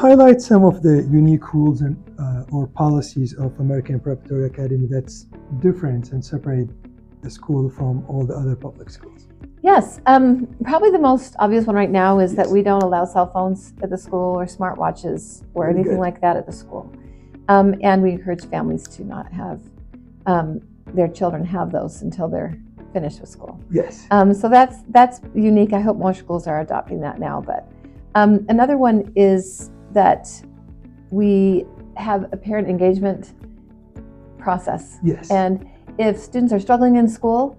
highlight some of the unique rules and or policies of American Preparatory Academy that's different and separate the school from all the other public schools? Yes, probably the most obvious one right now is that we don't allow cell phones at the school or smartwatches or Very anything good. like that at the school. And we encourage families to not have their children have those until they're finished with school. Yes. So that's unique. I hope more schools are adopting that now. But another one is that we have a parent engagement process. Yes. And if students are struggling in school,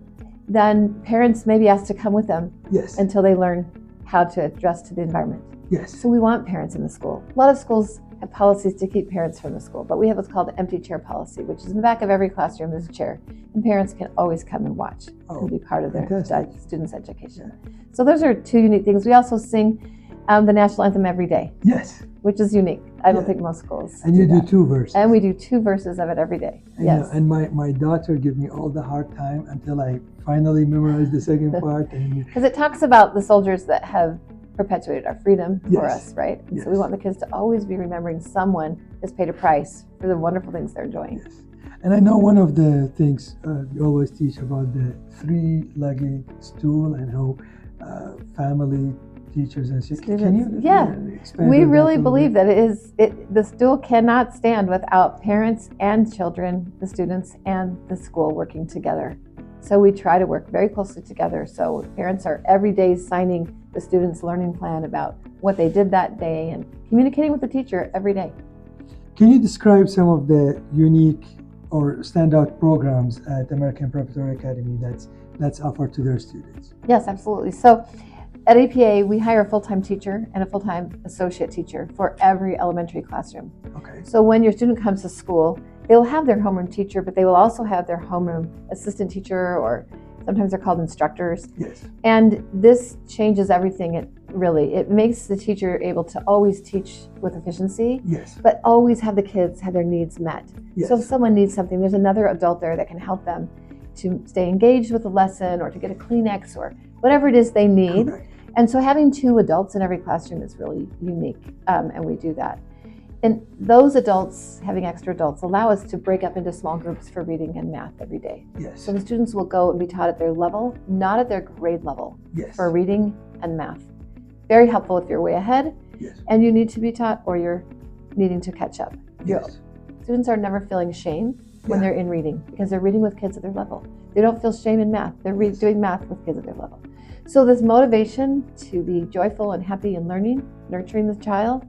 then parents may be asked to come with them Yes. until they learn how to adjust to the environment. Yes. So we want parents in the school. A lot of schools have policies to keep parents from the school, but we have what's called the empty chair policy, which is in the back of every classroom there's a chair, and parents can always come and watch and be part of their fantastic. students' education. So those are two unique things. We also sing the national anthem every day, Yes. which is unique. I don't Yeah. think most schools And you do that. 2 verses. And we do 2 verses of it every day. And, Yes. and my daughter gave me all the hard time until I finally memorized the second part. And Because it talks about the soldiers that have perpetuated our freedom for Yes. us, right? And so we Yes. want the kids to always be remembering someone has paid a price for the wonderful things they're doing. yes. And I know one of the things you always teach about the 3-legged stool and how family teachers and students. Can you expand We on that really a little believe bit? that the stool cannot stand without parents and children, the students and the school working together. So we try to work very closely together. So parents are every day signing the students' learning plan about what they did that day and communicating with the teacher every day. Can you describe some of the unique or standout programs at American Preparatory Academy that's offered to their students? Yes, absolutely. So at APA, we hire a full-time teacher and a full-time associate teacher for every elementary classroom. Okay. So when your student comes to school, they will have their homeroom teacher, but they will also have their homeroom assistant teacher, or sometimes they're called instructors. Yes. And this changes everything. It makes the teacher able to always teach with efficiency, Yes. but always have the kids have their needs met. Yes. So if someone needs something, there's another adult there that can help them to stay engaged with the lesson or to get a Kleenex or whatever it is they need. Correct. And so having 2 adults in every classroom is really unique, and we do that. And those adults, having extra adults, allow us to break up into small groups for reading and math every day. Yes. So the students will go and be taught at their level, not at their grade level, Yes. for reading and math. Very helpful if you're way ahead Yes. and you need to be taught, or you're needing to catch up. Yes. Students are never feeling shame when Yeah. they're in reading, because they're reading with kids at their level. They don't feel shame in math. They're doing math with kids at their level. So this motivation to be joyful and happy in learning, nurturing the child,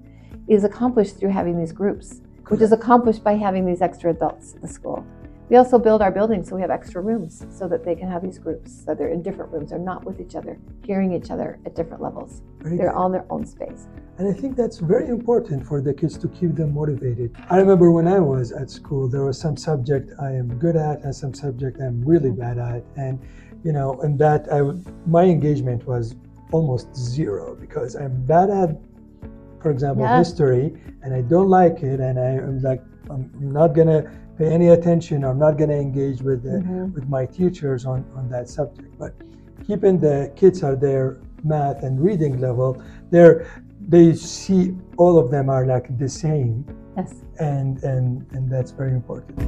is accomplished through having these groups, which is accomplished by having these extra adults at the school. We also build our building so we have extra rooms so that they can have these groups, so they're in different rooms. They're not with each other, hearing each other at different levels. Very They're good. on their own space. And I think that's very important for the kids to keep them motivated. I remember when I was at school, there was some subject I am good at and some subject I'm really bad at. And, in that my engagement was almost 0 because I'm bad at, for example, history, and I don't like it. And I'm not going to pay any attention. I'm not going to engage with my teachers on that subject. But keeping the kids at their math and reading level, they see all of them are like the same. Yes. And that's very important.